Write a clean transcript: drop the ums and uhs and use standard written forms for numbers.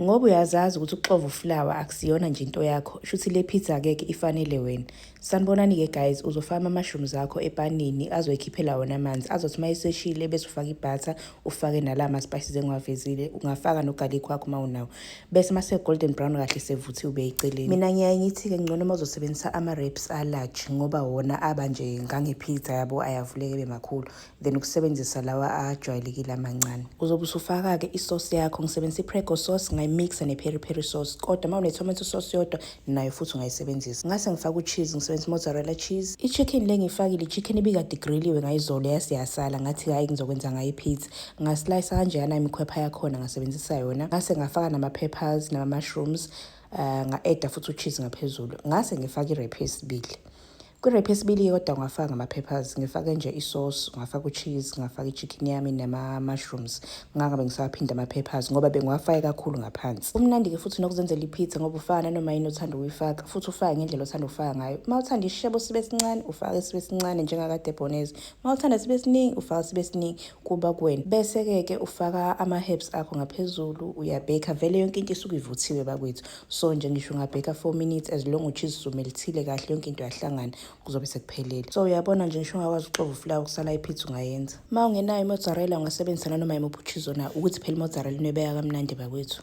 Ngoba uyazazi ukuthi ukuxova ufulawa akusiyona nje into yakho, shuthi le pizza-ke ifanele wena. Sanibonani-ke guys, uzofaka ama-mushrooms akho epanini azoyikhiphela wona amanzi, azothi uma eseshile bese ufaka i-butter, ufake nala ma-spices engiwavezile, ungafaka no-garlic wakho uma unawo. Bese mase golden brown kahle sevuthiwe ube eceleni. Mina ngiyaye ngithi-ke ngcono uma uzosebenzisa ama-wraps a-large ngoba wona aba nje ngangepizza yabo, ayavuleka ebe makhulu, then ukusebenzisa lawa ajwayelekile amancane. Uzobe usufaka-ke isosi yakho, ngisebenzisa i-Prego sauce ngayimixa ne-peri peri sauce, kodwa uma une-tomato sauce yodwa nayo futhi ungayisebenzisa. Ngase ngifaka u-cheese, ngisebenzisa mozzarella cheese. I-chicken le ngiyifakile i-chicken ibikade igriliwe ngayizolo yasiyasala, ngathi hayi ngizokwenza ngayo ipizza. Ngaslayisa kanjeyana imikhwepha yakhona ngasebenzisa yona. Ngase ngafaka nama-peppers nama-mushrooms, nga-eda futhi u-cheese ngaphezulu. Ngase ngifaka i-wrap yesibili. Kwi-wrap yesibili kodwa ngafaka ngama-peppers, ngifake nje i-sauce, ngafaka u-cheese, ngafaka i-chicken yami nama-mushrooms. Ngangabe ngisawaphinda ama-peppers ngoba bengiwafake kakhulu ngaphansi. Kumnandi-ke futhi nokuzenzela ipizza ngoba ufaka nanoma yini othanda ukuyifaka, futhi ufake ngendlela othanda ukufaka ngayo. Uma uthanda isishebo sibe sincane, ufake sibe sincane njengakade ebhonezi. Uma uthanda sibe siningi, ufaka sibe siningi, kuba kuwena. Bese-ke ufaka ama-herbs akho ngaphezulu, uyabheka vele yonke into isuke ivuthiwe bakwethu. So nje ngisho ungabheka 4 minutes as long ucheese usumelithile kahle, yonke into yahlangana, kuzobe sekuphelele. So uyabona nje ngisho ungakwazi ukuxova ufulawa kusala ipizza ungayenza. Uma ungenayo i-mozzarella ungasebenzisa nanoma yimuphi ucheese onawo, ukuthi phela i-mozzarella inwebeka kamnandi bakwethu.